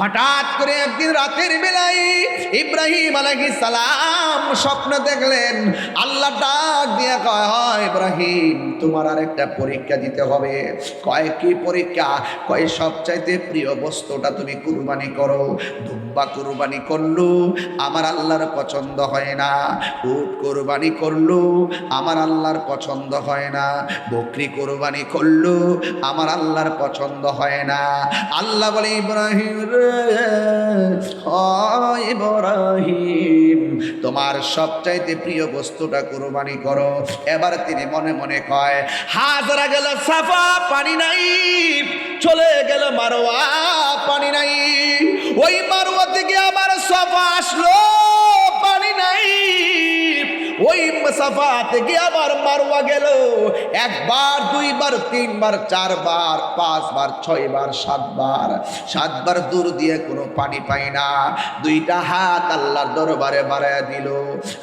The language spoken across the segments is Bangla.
হঠাৎ করে একদিন রাতের বেলায় ইব্রাহিম আলাইহিস সালাম স্বপ্ন দেখলেন। আল্লাহ ডাক দিয়ে কয়, হয় ইব্রাহিম, তোমার আর একটা পরীক্ষা দিতে হবে। কয় কি পরীক্ষা? কয় সবচাইতে প্রিয় বস্তুটা তুমি কুরবানি করো। দুম্বা কুরবানি করলো, আমার আল্লাহর পছন্দ হয় না। উট কুরবানি করলো, আমার আল্লাহর পছন্দ হয় না। বকরি কুরবানি করলো, আমার আল্লাহর পছন্দ হয় না। আল্লাহ বলে, ইব্রাহিম রে, ইব্রাহিম, তোমার সবচাইতে প্রিয় বস্তুটা কুরবানি করো। এবার তিনি মনে মনে কয়, হাজরা গেল সাফা, পানি নাই। চলে গেল মারওয়া, পানি নাই। ওই মারওয়া থেকে আবার সাফা আসলো, পানি নাই। ওই সাফা থেকে আবার মারওয়া গেল। একবার, দুইবার, তিনবার, চারবার, পাঁচবার, ছয়বার, সাতবার দূর দিয়ে কোনো পানি পাই না। দুইটা হাত আল্লাহর দরবারে বাড়ায় দিল।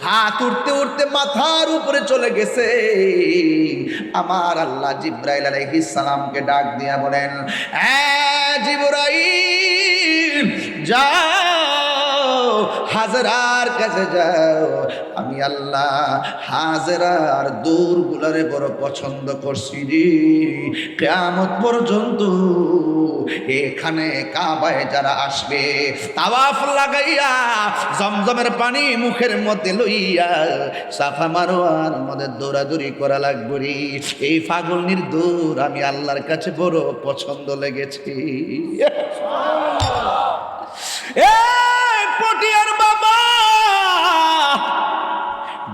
হাত উঠতে উঠতে মাথার উপরে চলে গেছে। আমার আল্লাহ জিব্রাইল আলাইহিস সালামকে ডাক দিয়া বলেন, জিবরাইল, যাও হাজরার কাছে যাও। আমি আল্লাহ হাজরার দূরগুলারে বড় পছন্দ করছি রে। কিয়ামত পর্যন্ত এখানে কাবায় যারা আসবে, তাওয়াফ লাগাইয়া জমজমের পানি মুখের মধ্যে লইয়া সাফা মারওয়ার মধ্যে দৌড়াদৌড়ি করা লাগবে রে। এই ফাগলনির দৌড় আমি আল্লাহর কাছে বড় পছন্দ লেগেছে। পটিয়ার বাবা,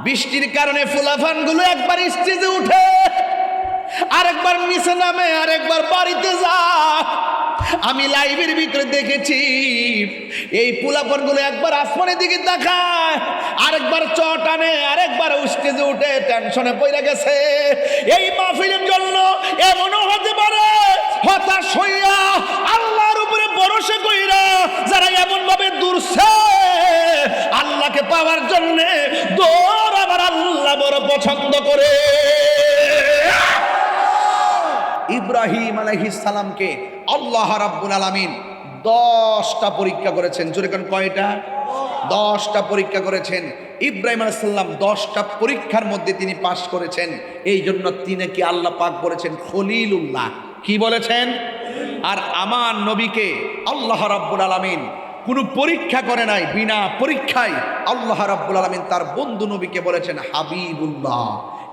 বৃষ্টির কারণে ফুলাফান গুলো একবার স্টেজে উঠে, আরেকবার নিচে নামে, আরেকবার বাড়িতে যা। আমি লাইভের ভিতরে দেখেছি এই পোলাপন গুলো একবার আসমানের দিকে তাকায়, আরেকবার চটানে, আরেকবার স্টেজে উঠে টেনশনে পড়ে গেছে। এই মাহফিলের জন্য এমনও হতে পারে হতাশ হইয়া আল্লাহর উপরে ভরসা কইরা যারা এমন ভাবে দূরছে আল্লাহকে পাওয়ার জন্য দৌড়, আবার আল্লাহ বড় পছন্দ করে। ইব্রাহিম আলাইহিস সালামকে আল্লাহ রাব্বুল আলামিন 10টা পরীক্ষা করেছেন। জোরে কোন কয়টা? 10টা পরীক্ষা করেছেন। ইব্রাহিম আলাইহিস সালাম 10টা পরীক্ষার মধ্যে তিনি পাশ করেছেন। এই জন্য তিনি কি আল্লাহ পাক বলেছেন খলিলুল্লাহ। কি বলেছেন? আর আমার নবীকে আল্লাহ রাব্বুল আলামিন কোনো পরীক্ষা করে নাই, বিনা পরীক্ষায় আল্লাহ রাব্বুল আলামিন তার বন্ধু নবীকে বলেছেন হাবিবুল্লাহ।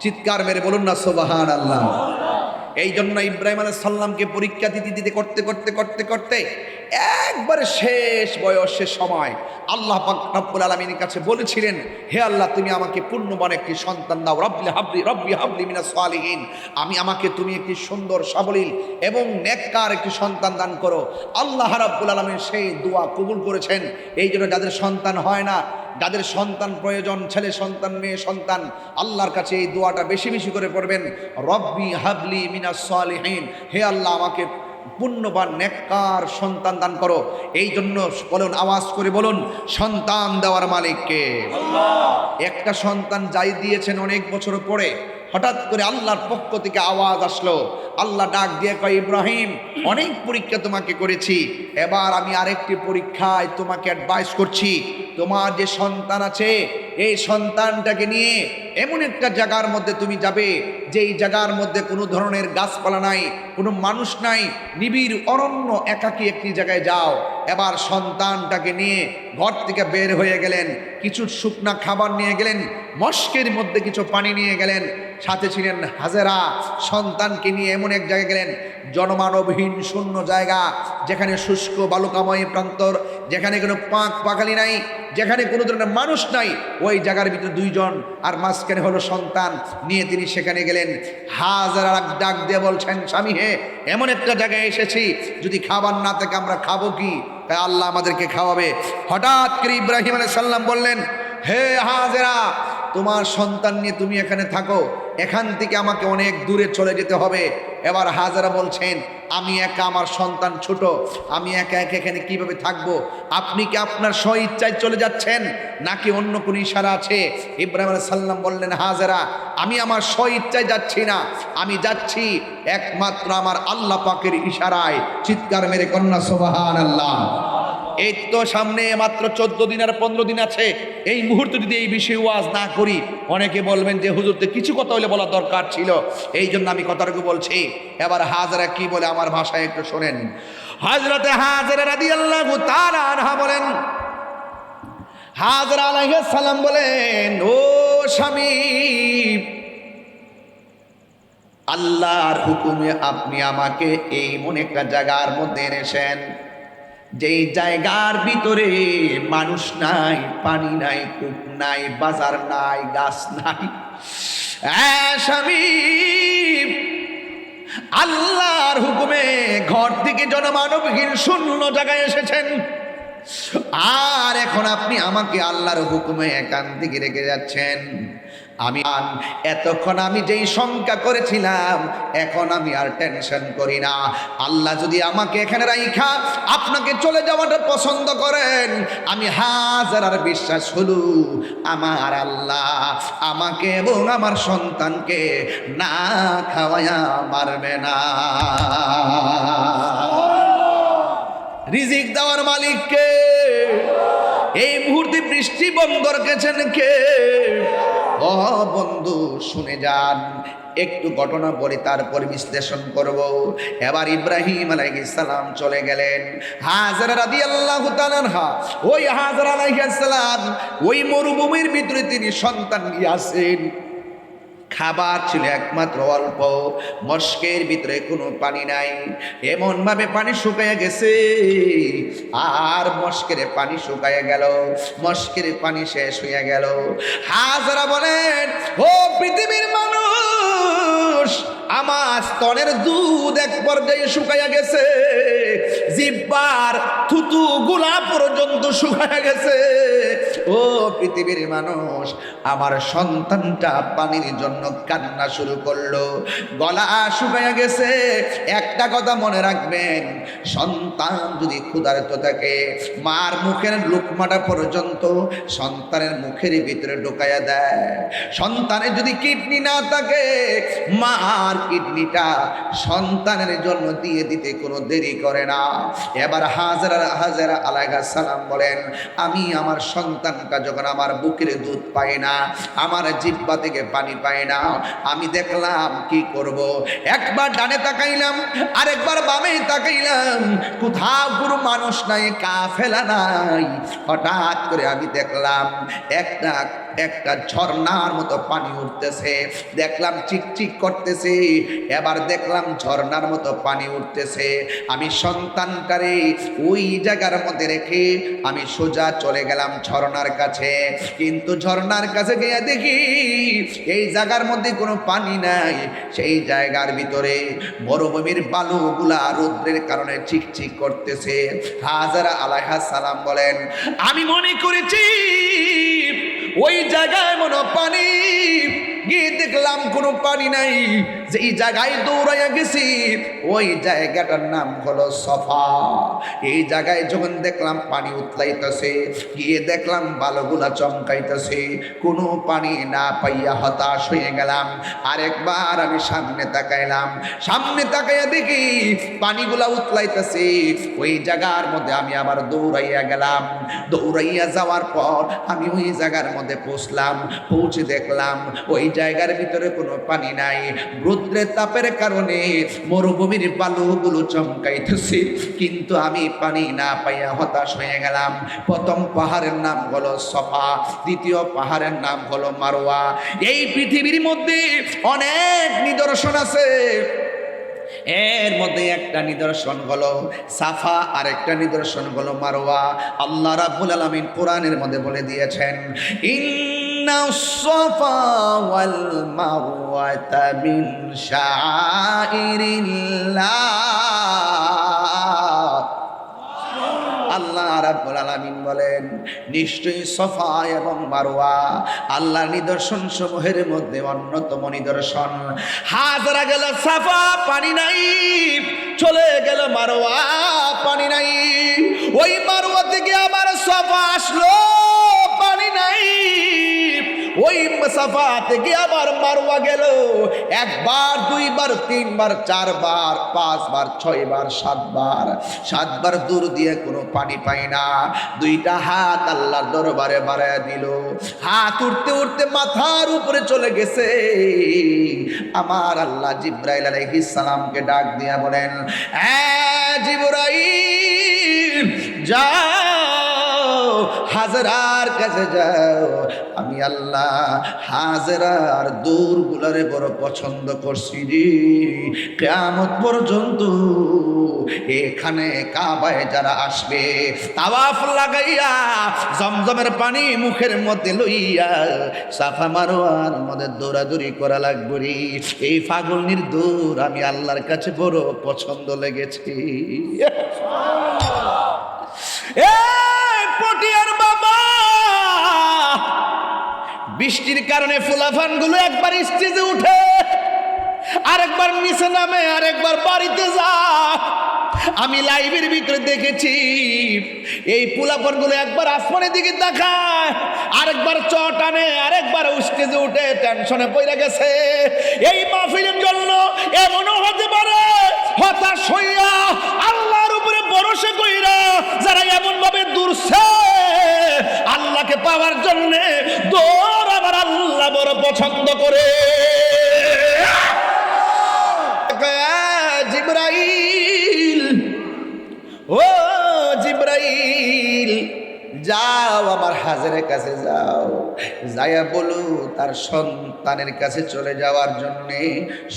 চিৎকার মেরে বলুন না সুবহানাল্লাহ। এই জন্য ইব্রাহিম আলাইহিস সালামকে পরীক্ষা দিতে করতে একবারে শেষ বয়সের সময় আল্লাহ পাক রব্বুল আলামিনের কাছে বলেছিলেন, হে আল্লাহ, তুমি আমাকে পূর্ণবান একটি সন্তান দাও। রব্বি হাবলি মিনাস সালিহিন, আমাকে তুমি একটি সুন্দর সাবলীল এবং নেককার একটি সন্তান দান করো। আল্লাহ রাব্বুল আলামিন সেই দোয়া কবুল করেছেন। এই জন্য যাদের সন্তান হয় না, যাদের সন্তান প্রয়োজন, ছেলে সন্তান, মেয়ে সন্তান, আল্লাহর কাছে এই দোয়াটা বেশি বেশি করে পড়বেন, রব্বি হাবলি মিনাস সালিহিন, হে আল্লাহ, আমাকে পুণ্যবান নেককার সন্তান দান করো। এই জন্য বলুন, আওয়াজ করে বলুন, সন্তান দেওয়ার মালিককে আল্লাহ। একটা সন্তান যাই দিয়েছেন অনেক বছর পরে হঠাৎ করে আল্লাহর পক্ষ থেকে আওয়াজ আসলো। আল্লাহ ডাক দিয়ে কয়, ইব্রাহিম, অনেক পরীক্ষা তোমাকে করেছি, এবার আমি আরেকটি পরীক্ষায় তোমাকে অ্যাডভাইস করছি। তোমার যে সন্তান আছে, এই সন্তানটাকে নিয়ে এমন একটা জায়গার মধ্যে তুমি যাবে, যেই জায়গার মধ্যে কোনো ধরনের গাছপালা নাই, কোনো মানুষ নাই, নিবিড় অরণ্য, একাকী একটি জায়গায় যাও। এবার সন্তানটাকে নিয়ে ঘর থেকে বের হয়ে গেলেন, কিছু শুকনা খাবার নিয়ে গেলেন, মশকের মধ্যে কিছু পানি নিয়ে গেলেন, সাথে ছিলেন হাজেরা। সন্তানকে নিয়ে এমন এক জায়গায় গেলেন, জনমানবহীন শূন্য জায়গা, যেখানে শুষ্ক বালুকাময় প্রান্তর, যেখানে কোনো পাখালি নাই, যেখানে কোনো ধরনের মানুষ নাই। ওই জায়গার ভিতরে দুইজন, আর মাঝখানে হলো সন্তান নিয়ে তিনি সেখানে গেলেন। হাজেরা ডাক দিয়ে বলছেন, স্বামী হে, এমন একটা জায়গায় এসেছি, যদি খাবার না থাকে আমরা খাবো কি? তাই আল্লাহ আমাদেরকে খাওয়াবে। হঠাৎ করে ইব্রাহিম আলাইহিস সালাম বললেন, হে হাজেরা, তোমার সন্তান নিয়ে তুমি এখানে থাকো, এখান থেকে আমাকে অনেক দূরে চলে যেতে হবে। এবার হাজেরা বলছেন, আমি একা, আমার সন্তান ছোট, আমি একা এখানে কিভাবে থাকবো? আপনি কি আপনার স্ব ইচ্ছায় চলে যাচ্ছেন নাকি অন্য কোনো ইশারা আছে? ইব্রাহিম আলাইহিস সালাম বললেন, হাজেরা, আমি আমার স্ব ইচ্ছায় যাচ্ছি না, আমি যাচ্ছি একমাত্র আমার আল্লাহ পাকের ইশারায়। চিৎকার মেরে কন্যা সুবহানাল্লাহ। এই তো সামনে মাত্র 14 দিন আর 15 দিন আছে। এই মুহূর্তে যদি এই বিষয়ে ওয়াজ না করি, অনেকে বলবেন যে হুজুরতে কিছু কথা হলে বলা দরকার ছিল, এই জন্য আমি কথাটুকু বলছি। এবার হাজরা কি বলে আমার ভাষায় একটু শোনেন। হযরতে হাজরা রাদিয়াল্লাহু তাআলা আনহা বলেন, হাজরা আলাইহিস সালাম বলেন, ও স্বামী, আল্লাহর হুকুমে আপনি আমাকে এই এমন একটা জায়গার মধ্যে এনেছেন, যেই জায়গার ভিতরে মানুষ নাই, পানি নাই, কূপ নাই, বাজার নাই, গাছ নাই। স্বামী, আল্লাহর হুকুমে ঘর থেকে জনমানবহীন শূন্য জায়গায় এসেছেন, আর এখন আপনি আমাকে আল্লাহর হুকুমে এখান থেকে রেখে যাচ্ছেন। আমি এতক্ষণ আমি যেই শঙ্কা করেছিলাম, এখন আমি আর টেনশন করি না। আল্লাহ যদি আমাকে এখানে রাইখা আপনাকে চলে যাওয়াটা পছন্দ করেন, আমি হাজার বিশ্বাস হলো আমার আল্লাহ আমাকে এবং আমার সন্তানকে না খাওয়ায়া মারবে না। রিজিক দেওয়ার মালিককে, এই মুহূর্তে বৃষ্টি বন্ধ রেখেছেন কে? ও বন্ধু শুনে যান, একটু ঘটনা বলি তারপর বিশ্লেষণ করব। এবার ইব্রাহিম আলাইহিস সালাম চলে গেলেন। হাজরা রাদিয়াল্লাহু তাআলা আনহা, ওই হাজরা আলাইহিস সালাম ওই মরুভূমির ভিতরে তিনি সন্তান নিয়ে আসেন। খাবার ছিল একমাত্র অল্প, মস্কের ভিতরে কোনো পানি নাই, এমন ভাবে পানি শুকায় গেছে। আর মস্কের পানি শুকায় গেল, মস্কের পানি শেষ হয়ে গেল। হাজরা বলেন, ও পৃথিবীর মানুষ, আমার স্তনের দুধ এক পর্যায়ে শুকায়া গেছে, জিহ্বার থুতু গুলা পর্যন্ত শুকায়া গেছে। ও পৃথিবীর মানুষ, আমার সন্তানটা পানির জন্য কান্না শুরু করলো, গলা শুকায়া গেছে। একটা কথা মনে রাখবেন, সন্তান যদি ক্ষুধার্ত থাকে, মার মুখের লুকমাটা পর্যন্ত সন্তানের মুখের ভিতরে ঢুকায়া দেয়। সন্তানের যদি কিডনি না থাকে, মার কিডনিটা সন্তানের জন্য দিয়ে দিতে কোনো দেরি করে না। এবার হাজরা আলাইহিস সালাম বলেন, আমি আমার সন্তানটা যখন আমার বুকের দুধ পায় না, আমার জিহ্বা থেকে পানি পায় না, আমি দেখলাম কি করব। একবার ডানে তাকাইলাম, আরেকবার বামে তাকাইলাম, কোথাও কোনো মানুষ নাই, কাফেলা নাই। হঠাৎ করে আমি দেখলাম একটা ঝর্ণার মতো পানি উঠতেছে, দেখলাম চিকচিক করতেছে। এবার দেখলাম ঝর্ণার মতো পানি উঠতেছে। আমি সন্তানটারে ওই জায়গার মধ্যে রেখে আমি সোজা চলে গেলাম ঝর্ণার কাছে। কিন্তু ঝর্ণার কাছে গিয়ে দেখি এই জায়গার মধ্যে কোনো পানি নাই, সেই জায়গার ভিতরে মরুভূমির বালুগুলা রৌদ্রের কারণে চিকচিক করতেছে। হাজরা আলাইহিস সালাম বলেন, আমি মনে করেছি ওই জায়গায় মনে পানি, গিয়ে দেখলাম কোনো পানি নাই। যেই জায়গায় দৌড়াইয়া গেছি, ওই জায়গাটার নাম হলো সফা। এই জায়গায় যখন দেখলাম পানি উতলাইতেছে, গিয়ে দেখলাম বালুগুলা চমকাইতেছে, কোনো পানি না পাইয়া হতাশ হয়ে গেলাম। আরেকবার আমি সামনে তাকাইলাম, সামনে তাকাইয়া দেখি পানিগুলা উতলাইতেছে। ওই জায়গার মধ্যে আমি আবার দৌড়াইয়া গেলাম। দৌড়াইয়া যাওয়ার পর আমি ওই জায়গার মধ্যে পৌঁছলাম। পৌঁছে দেখলাম ওই জায়গার ভিতরে কোনো পানি নাই। রৌদ্রের তাপের কারণে মরুভূমির বালুগুলো চমকাইতেছে, কিন্তু আমি পানি না পাইয়া হতাশ হয়ে গেলাম। প্রথম পাহাড়ের নাম হলো সফা, দ্বিতীয় পাহাড়ের নাম হলো মারওয়া। এই পৃথিবীর মধ্যে অনেক নিদর্শন আছে, এর মধ্যে একটা নিদর্শন হলো সাফা, আর একটা নিদর্শন হলো মারওয়া। আল্লাহ রাব্বুল আলামিন কোরআনের মধ্যে বলে দিয়েছেন, ইন্নাস সাফা ওয়াল মারওয়াতা মিন শাআইরিল্লাহ। আল্লাহ রাব্বুল আলামিন বলেন, নিশ্চয়ই সফা এবং মারওয়া আল্লাহর নিদর্শন সমূহের মধ্যে অন্যতম নিদর্শন। হাজরা গেল সাফা, পানি নাই, চলে গেল মারওয়া, পানি নাই। ওই মারওয়া থেকে আবার সফা আসলো, পানি নাই। ওই সাফা থেকে আবার মারওয়া গেল, একবার, দুইবার, তিনবার, চারবার, পাঁচবার, ছয়বার, সাতবার দূর দিয়ে কোনো পানি পাই না। দুইটা হাত আল্লাহর দরবারে বাড়ায়া দিল, হাত উঠতে উঠতে মাথার উপরে চলে গেছে। আমার আল্লাহ জিব্রাইল আলাইহিস সালামকে ডাক দিয়া বলেন, জিবরাইল যাও, হাজরার কাছে যাও, আমি আল্লাহ হাজরার দূরগুলারে বড় পছন্দ করছি রে। কিয়ামত পর্যন্ত এখানে কাবায় যারা আসবে, তাওয়াফ লাগাইয়া জমজমের পানি মুখের মধ্যে লইয়া সাফা মারওয়ার মধ্যে দৌড়াদৌড়ি করা লাগবে রে। এই পাগলনির দৌড় আমি আল্লাহর কাছে বড় পছন্দ লেগেছে। পটিয়ার বাবা, বৃষ্টির কারণে ফুলাফান গুলো একবার স্টেজে উঠে, আরেকবার নিচে নামে, আরেকবার বাড়িতে যা। আমি লাইভের ভিতরে দেখেছি এই পোলাপন গুলো একবার আসমানের দিকে তাকায়, আরেকবার চট আনে, আরেকবার স্টেজে উঠে টেনশনে পড়ে গেছে। এই মাহফিলের জন্য এমনও হতে পারে হতাশ হইয়া আল্লাহর উপরে ভরসা কইরা যারা এমন ভাবে দূরছে আল্লাহকে পাওয়ার জন্য দৌড়, আবার আল্লাহ বড় পছন্দ করে। জিবরাইল, ও জিবরাইল যাও, আমার হাজেরের কাছে যাও, যাইয়া বলো তার সন্তানের কাছে চলে যাওয়ার জন্যে।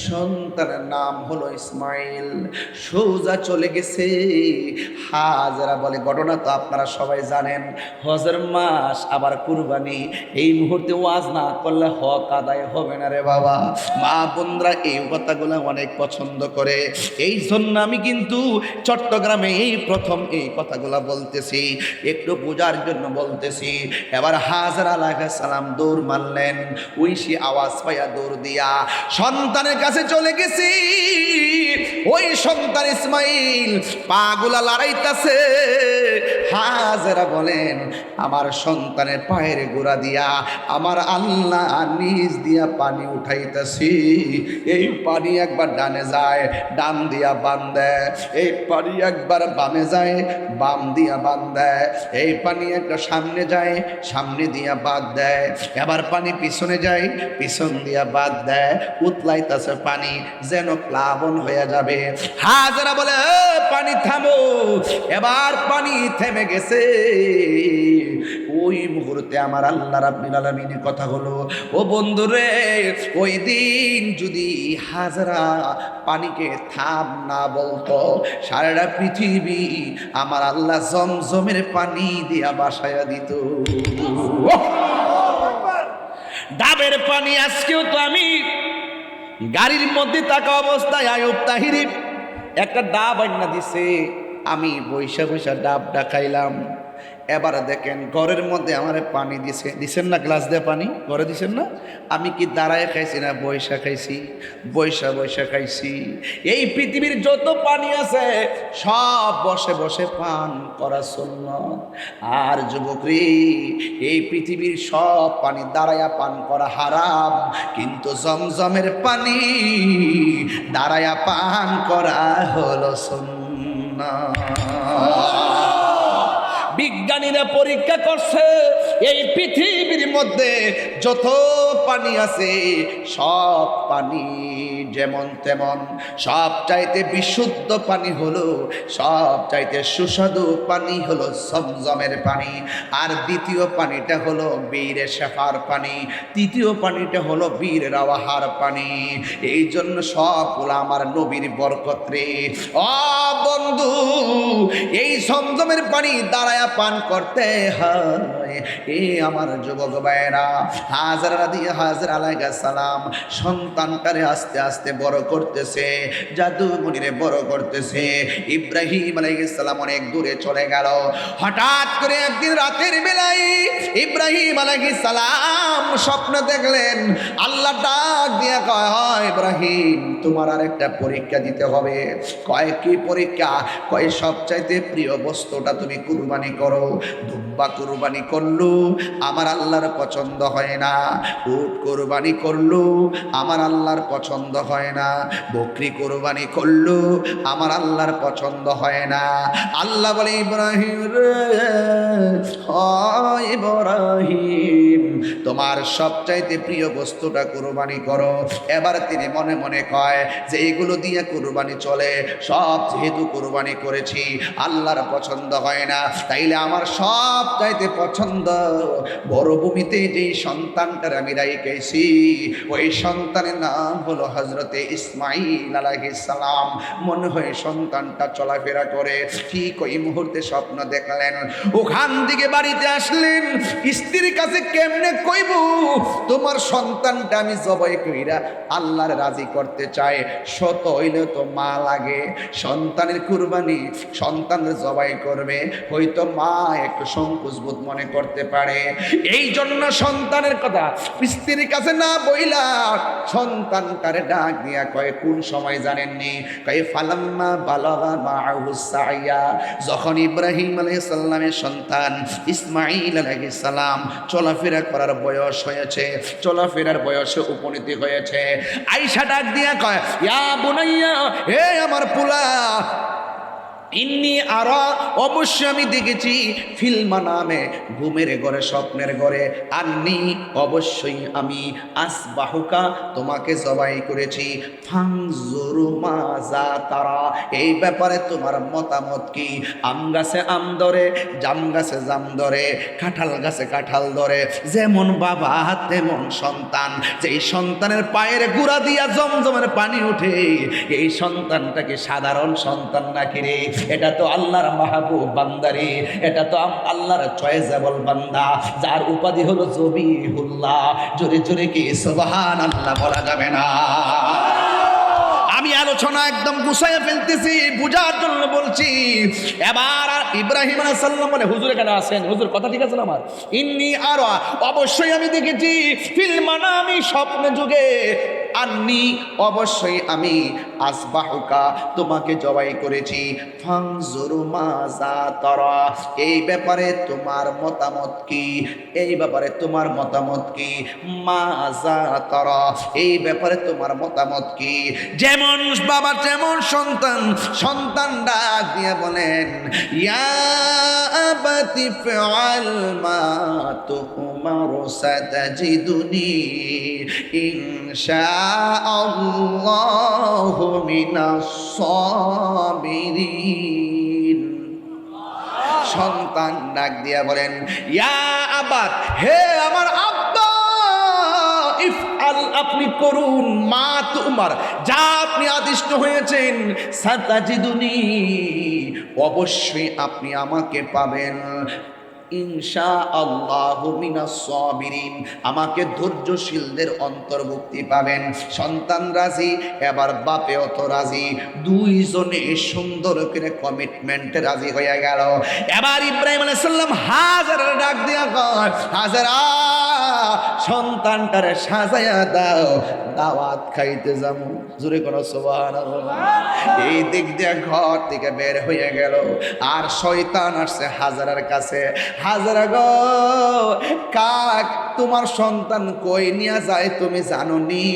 সন্তানের নাম হলো ইসমাইল। সোজা চলে গেছে। হাজেরা বলে, ঘটনা তো আপনারা সবাই জানেন, হজের মাস, আবার কুরবানি, এই মুহূর্তে ওয়াজ না করলে হক আদায় হবে না রে বাবা। মা বোনরা এই কথাগুলো অনেক পছন্দ করে, এই জন্য আমি কিন্তু চট্টগ্রামে এই প্রথম এই কথাগুলো বলতেছি, একটু বোঝার জন্য বলতেছি। এবার হাজরা আলাইহিস সালাম দৌড় মারলেন, ঐশী আওয়াজ পাইয়া দৌড় দিয়া সন্তানের কাছে চলে গেছি। ওই সন্তান ইসমাইল পাগুলা লড়াইতাছে। হাজরা বলেন, আমার সন্তানের পায়ের গোড়া দিয়া আমার আল্লাহ নিজ দিয়া পানি উঠাইতেছি। এই পানি একবার ডানে যায়, ডান দিয়া বান দেয়, এই পানি একবার বামে যায়, বাম দিয়া বান দেয়, এই পানি একটা সামনে যায়, সামনে দিয়া বাদ দেয়, এবার পানি পিছনে যায়, পিছন দিয়া বাদ দেয়, উতলাইতেছে পানি যেন প্লাবন হয়ে যাবে। হাজরা বলে, পানি থামো। এবার পানি থেমে গেছে। ওই মুহূর্তে আমার আল্লাহ রাব্বুল আলামিনের কথা হলো, ও বন্ধুরে, ওই দিন যদি হাজরা পানিকে থাম না বলতো, সারা পৃথিবী আমার আল্লাহ জমজমের পানি দিয়া বাসায়া দিত। ডাবের পানি আজকেও তো আমি গাড়ির মধ্যে থাকা অবস্থায় আয়ুব তাহিরি একটা ডাব আইনা দিছে, আমি বৈশা বৈশা ডাবটা খাইলাম। এবার দেখেন ঘরের মধ্যে আমার পানি দিছেন না, গ্লাস দিয়ে পানি ঘরে দিছেন না, আমি কি দাঁড়ায় খাইছি না বৈশা খাইছি? বৈশা বৈশা খাইছি। এই পৃথিবীর যত পানি আছে সব বসে বসে পান করা সুন্নাত। আর যুবকরে, এই পৃথিবীর সব পানি দাঁড়ায়া পান করা হারাম, কিন্তু জমজমের পানি দাঁড়ায়া পান করা হলো সুন্নাত। বিজ্ঞানীরা পরীক্ষা করছে, এই পৃথিবীর মধ্যে যত পানি আছে সব পানি যেমন তেমন, সব চাইতে বিশুদ্ধ পানি হলো, সব চাইতে সুস্বাদু পানি হলো জমজমের পানি। আর দ্বিতীয় পানিটা হলো বীরে শেফার পানি, তৃতীয় পানিটা হলো বীর রাওয়াহার পানি। এই জন্য সবগুলো আমার নবীর বরকত রে। ও বন্ধু, এই জমজমের পানি দাঁড়ায়া পান করতে হয়। এ আমার যুবক ভাইরা, হাজরা হাজরা আলাইহিস সালাম সন্তানটারে আস্তে আস্তে বড় করতেছে, জাদুমণিরে বড় করতেছে। ইব্রাহিম আলাইহিস সালাম অনেক দূরে চলে গেল। হঠাৎ করে একদিন রাতের বেলায় ইব্রাহিম আলাইহিস সালাম স্বপ্ন দেখলেন। আল্লাহ ডাক দিয়ে কয়, হয় ইব্রাহিম, তোমার আর একটা পরীক্ষা দিতে হবে। কয় কি পরীক্ষা? কয় সবচাইতে প্রিয় বস্তুটা তুমি কুরবানি করো। দুব্বা কুরবানি করলো, আমার আল্লাহর পছন্দ হয় না। উট কুরবানি করলো, আমার আল্লাহর পছন্দ হয় না। বকরি কুরবানি করলো, আমার আল্লাহর পছন্দ হয় না। আল্লাহ বলে, ইব্রাহিম রে, হয় ইব্রাহিম, তোমার সবচাইতে প্রিয় বস্তুটা কুরবানি করো। এবার তিনি মনে মনে কয় যে এইগুলো দিয়ে কুরবানি চলে, সব যেহেতু কুরবানি করেছি আল্লাহর পছন্দ হয় না, তাইলে আমার সব চাইতে পছন্দ বড় ভূমিতে যেই সন্তানটার আমি রাইখেছি, ওই সন্তানের নাম হলো হযরতে ইসমাঈল আলাইহিস সালাম। মনে হয় সন্তানটা চলাফেরা করে। ঠিক ওই মুহূর্তে স্বপ্ন দেখলেন, ওখান থেকে বাড়িতে আসলেন। স্ত্রীর কাছে কেমনে কইব তোমার সন্তানটা আমি জবাই কইরা আল্লাহর রাজি করতে চাই। শত হইলে তো মা লাগে, সন্তানের কুরবানি সন্তানের জবাই করবে, হয়তো মা একটু সংকোচ বোধ মনে করতে পারে। এই জন্য সন্তানের কথা স্ত্রীর কাছে না বইলা সন্তানটারে ডাক দিয়া কয়, কোন সময় জানেননি? কয় ফালাম্মা বালাগা মাআহু সাইয়া, যখন ইব্রাহিম আলাইহিস সালামের সন্তান ইসমাঈল আলাইহিস সালাম চলাফেরা করার বয়স হয়েছে, চলাফেরার বয়সে উপনীতি হয়েছে, আয়েশা ডাক দিয়া কয়, ইয়া বুনাইয়া, হে আমার পোলা, ইন্নি আরা, অবশ্যই আমি দেখেছি, ফিল্মা নামে ঘুমের ঘরে, স্বপ্নের ঘরে, আন্নি অবশ্যই আমি, আসবাহুকা তোমাকে জবাই করেছি, ফাংজুরু মাজা তারা, এই ব্যাপারে তোমার মতামত কি? আম গাছে আম ধরে, জাম গাছে জাম ধরে, কাঁঠাল গাছে কাঁঠাল ধরে, যেমন বাবা তেমন সন্তান। যেই সন্তানের পায়ের গুড়া দিয়া জমজমের পানি উঠে, এই সন্তানটাকে সাধারণ সন্তান নাকি রে? এটা তো আল্লাহর মাহবুব বান্দারে, এটা তো আল্লাহর চয়েজেবল বান্দা, যার উপাধি হলো জবিহুল্লাহ। জোরে জোরে কি সুবহানাল্লাহ বলা যাবে না? আমি আলোচনা একদম গুছাইয়া ফেলতেছি, বুঝার জন্য বলছি। এবার ইব্রাহিম আলাইহিস সালাম বলে, হুজুর এখানে আছেন, হুজুর কথা ঠিক আছে না আমার? ইন্নি আরা, অবশ্যই আমি দেখেছি, ফিল মানামি স্বপ্নে যুগে, আন্নি অবশ্যই আমি, আসবাহুকা তোমাকে জবাই করেছি, ফাংজুরু মাজা তারা, এই ব্যাপারে তোমার মতামত কি? এই ব্যাপারে তোমার মতামত কি? মাজা তারা, এই ব্যাপারে তোমার মতামত কি? যেমন বাবা তেমন সন্তান, সন্তান ডাক দিয়ে বলেন, ইয়া আবাতি ফাআল মা তুমারু সাতাজিদুনি ইনশাআল্লাহু মিনাস সাবিরিন। সন্তান ডাক দিয়া বলেন, ইয়া আবাত, হে আমার আব্বা, ইফআল আপনি করুন, মা তুমার যা আপনি আদিষ্ট হয়েছেন, সাতাজিদুনি অবশ্যই আপনি আমাকে পাবেন, ইনশাআল্লাহু মিনাস সাবিরিন আমাকে ধৈর্যশীলদের অন্তর্ভুক্তি পাবেন। সন্তান রাজি, এবার বাপেও তো রাজি, দুইজনে সুন্দর করে কমিটমেন্টে রাজি হয়ে গেল। এবার ইব্রাহিম আলাইহিস সালাম হাজারের ডাক দিয়া কয়, হাজারা সন্তানটারে সাজায়া দাও, দাওয়াত খাইতে যাবো। জোরে কোনো সুবহানাল্লাহ। এই দিক দিয়ে ঘর থেকে বের হয়ে গেল, আর শয়তান আসছে হাজারার কাছে, হাজারা গো, কাক তোমার সন্তান কই নিয়ে যায় তুমি জানো নি?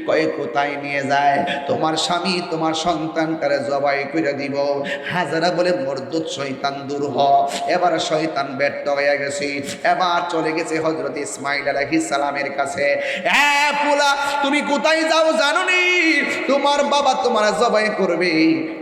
কয়ে কোথায় নিয়ে যায়? তোমার স্বামী তোমার সন্তানটারে জবাই করে দিব। হাজারা বলে মরদুদ শয়তান দূর হ। এবার শয়তান ব্যর্থ হয়ে গেছে, এবার চলে গেছে হযরত ইসমাঈল আলাইহিস সালামের কাছে। এ পোলা, তুমি কোথায় যাও জানো নি? তোমার বাবা তোমার জবাই করবে।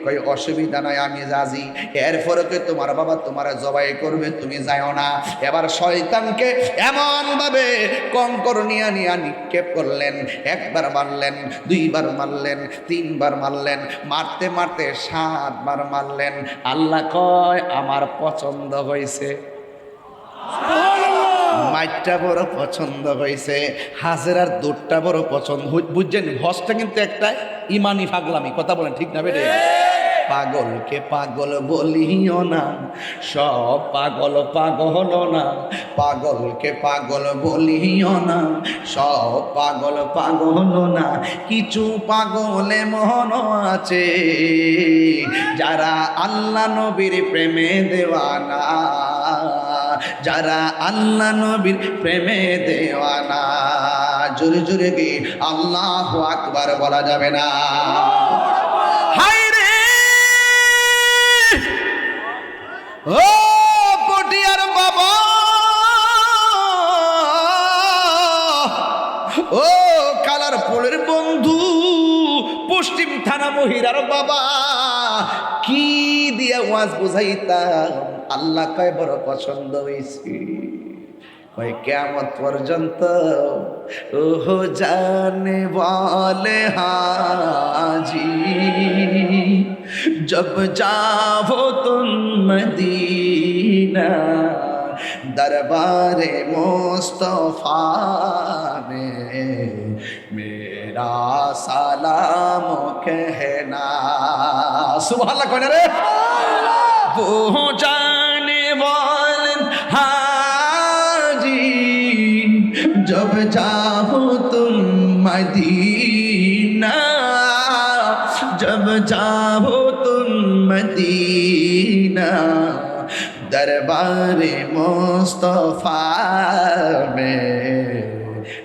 কই অসুবিধা নাই, আমি রাজি। এরপরে কে তোমার বাবা তোমার জবাই করবে, তুমি যাও না। এবার শয়তানকে এমন ভাবে কঙ্কর নিয়ে নিক্ষেপ করলেন। একবার মারলেন, দুইবার মারলেন, তিনবার মারলেন, মারতে মারতে 7 বার মারলেন। আল্লাহ কয় আমার পছন্দ হয়েছে। মাইটটা বড় পছন্দ হয়েছে, হাজেরার দুধটা বড় পছন্দ। বুঝছেন, হজটা কিন্তু একটা ইমানি পাগলামি, কথা বলেন ঠিক না বেটে? পাগলকে পাগল বলিও না, সব পাগল পাগল না। পাগলকে পাগল বলিও না, সব পাগল পাগল না। কিছু পাগলে মন আছে, যারা আল্লাহ নবীর প্রেমে দেওয়ানা, যারা আল্লাহ নবীর প্রেমে দেওয়ানা। জোরে জোরে কি আল্লাহু আকবার বলা যাবে না? ও পটিয়ার বাবা, ও কালারপুরের বন্ধু, পশ্চিম থানা মহিরার বাবা, কি দিয়া ওয়াজ বুঝাইতাম, আল্লাহ কয় বড় পছন্দ হয়েছে। ওই কিয়ামত পর্যন্ত ওহ জানে বলে হাজি, जब जाओ तुम मदीना, दरबार मुस्तफा में मेरा सलाम कहना। सुभान अल्लाह कौन रे? वो जाने वाले हाजी, जब जाओ तुम मदीना, जब जाओ तुम मदीना, दरबार मुस्तफा में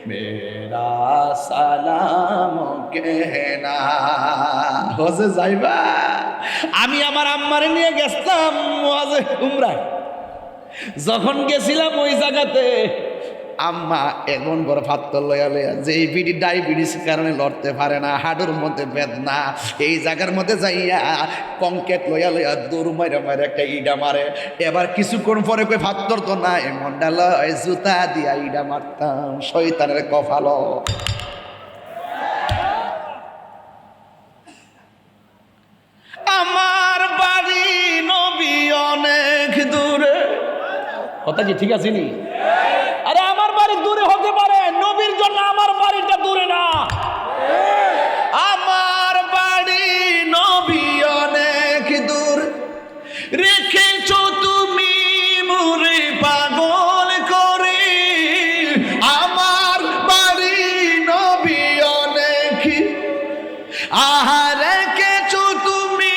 मेरा सलाम कहना। হজে যাইবা? আমি আমার আম্মারে নিয়ে গেছিলাম ওয়াজে উমরায়। যখন গেছিলাম ওই জায়গাতে, আম্মা এমন বড় ফাত্তর লয়া লয়া, যে এই বিডি ডায়াবেটিস কারণে লড়তে পারে না, হাডুর মধ্যে বেদনা, এই জায়গার মধ্যে যাইয়া কংকেট লয়া লয়া দৌড় মাইরা মাইরা একটা ইডা মারে। এবার কিছুক্ষণ পরে কই ফাত্তর তো নাই, মন্ডা লয় জুতা দিয়া ইডা মারতাম, শয়তানের কপাল। আমার বাড়ি নবী অনেক দূরে, কথা কি ঠিক আছে নি? আরে আমার বাড়ি দূরে হতে পারে, নবীর জন্য আমার বাড়িটা দূরে না। আমার বাড়ি নবী অনেক দূর, রেখেছো তুমি মুরে পাগল করে। আমার বাড়ি নবী অনেক, আহা রেখেছো তুমি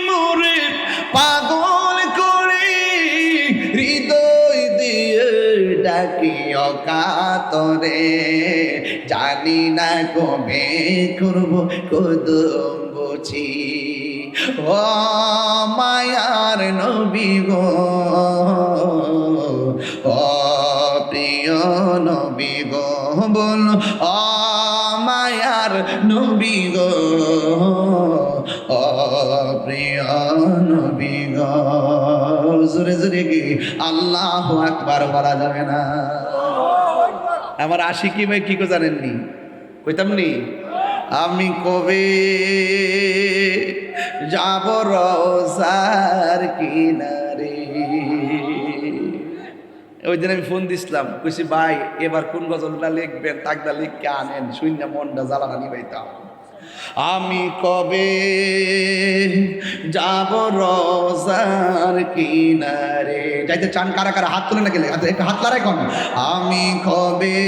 মুরে পাগল করে। হৃদয় দিয়ে ডাকি অকাতরে, জানি না কবে করব কদম বুঝি। ও মায়ার নবী গো, ও প্রিয় নবী গো, বল ও মায়ার নবী গো, ও প্রিয় নবী গো। জোরে জোরে কি আল্লাহু আকবার বলা যাবে না? আমার আশিকি ভাই কি কো জানেননি? কইতাম নি, আমি কবে যাব রওজার কিনারে। ওই দিন আমি ফোন দিছিলাম, কইছি ভাই এবার কোন গজলটা লিখবেন, তাকদা লিখকে আনেন, শূন্য মনটা জ্বালানা নিবাইতাম। আমি কবে যাব রওজার কিনারে। যাইতে চান কারা কারা হাত তুলে না গেলে একটু হাত লড়াই করেন। আমি কবে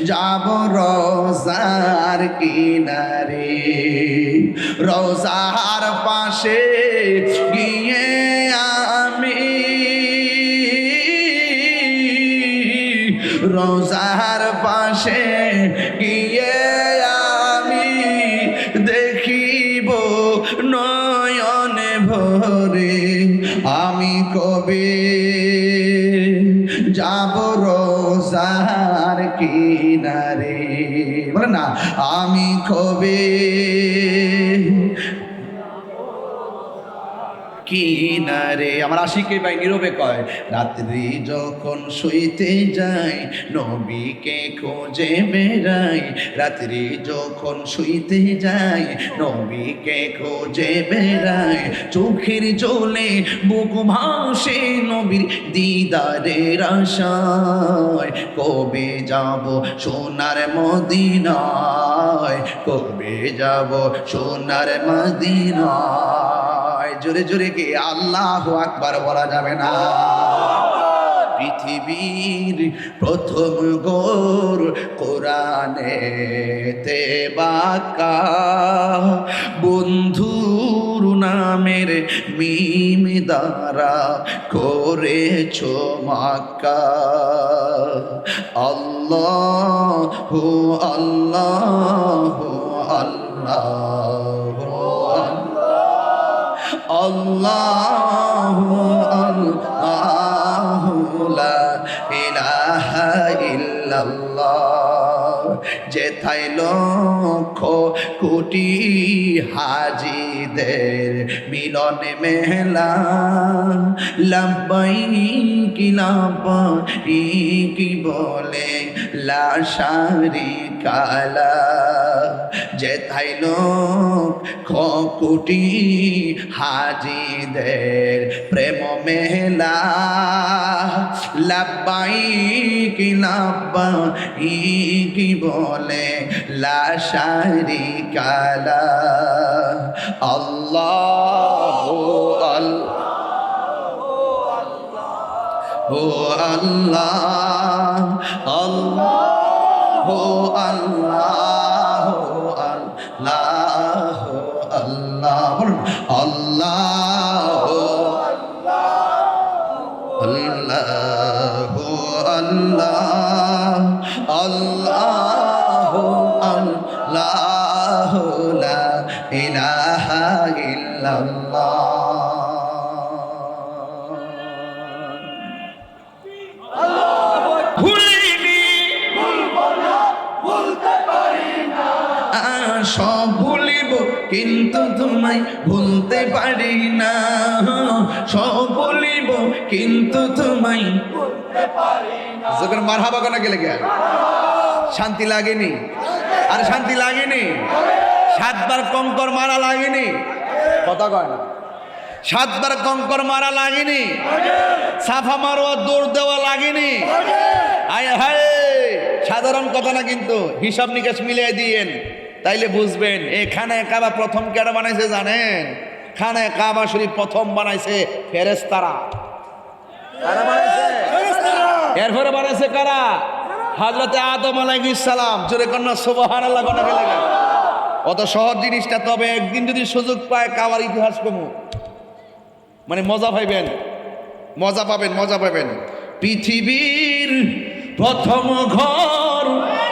যাব রওজার কিনারে, রওজার পাশে গিয়ে আমি, রওজার পাশে গিয়ে আমি দেখিব নয়নে ভরে। আমি কবে যাব রওজার কিনারে, বলে না আমি কবে কিনারে। মদিনারে। আমার আশিকে ভাই নীরবে কয়, রাত্রি যখন শুইতে যাই নবীকে খোঁজে বেড়াই, রাত্রি যখন শুইতে যাই নবীকে খোঁজে বেড়াই, চোখের জলে বুক ভাসে নবীর দিদারের আশায়, কবে যাব সোনার মদিনায়, কবে যাব সোনার মদিনায়। জোরে জোরে কি আল্লাহু আকবার বলা যাবে না? পৃথিবীর প্রথম গোর কোরআনেতে বাঁকা, বন্ধুর নামের মিম দ্বারা করেছো মাক্কা। আল্লাহু আল্লাহু আল্লাহু আল্লাহু আল্লাহু লা ইলাহা ইল্লাল্লাহ। যেথায় লক্ষ কোটি হাজিদের মিলন মেলা, লাব্বাইক লাব্বাইক বলে লা শারিকা লাহ। যেথায় লক্ষ কোটি হাজিদের প্রেম মেলা, লাব্বাইক লাব্বাইক বলে লা শারিকা লাহ। আল্লাহু আল্লাহু আল্লাহ আল্লাহু আল্লাহু আল্লাহু আল্লাহ। বলুন আল্লাহু আল্লাহু আল্লাহ আল্লাহু আল্লাহু লা ইলাহা ইল্লাল্লাহ। সব ভুলিব কিন্তু তোমায় ভুলতে পারি না, সব ভুলিব কিন্তু তোমায় ভুলতে পারি না। যখন মারহাবা গানা গেলে গেল শান্তি লাগেনি? আর শান্তি লাগেনি? 7 বার কঙ্কর মারা লাগেনি? কথা কয় না? 7 বার কঙ্কর মারা লাগেনি? সাফা মারোয়া দৌড় দেওয়া লাগেনি? আয় হায়, সাধারণ কথা না কিন্তু, হিসাব নিকাশ মিলিয়ে দিয়েন তাইলে বুঝবেন। এই খানায়ে কাবা প্রথম কেডা বানাইছে জানেন? খানায়ে কাবা শরীফ প্রথম বানাইছে ফেরেশতারা। কারা বানাইছে? ফেরেশতারা। এরপরে বানাইছে কারা? হযরতে আদম আলাইহিস সালাম। জোরে কন্না সুবহানাল্লাহ কোনা গেলে। অত সহজ জিনিসটা, তবে একদিন যদি সুযোগ পায় কাবার ইতিহাস কমু, মানে মজা পাইবেন, মজা পাবেন, মজা পাবেন। পৃথিবীর প্রথম ঘর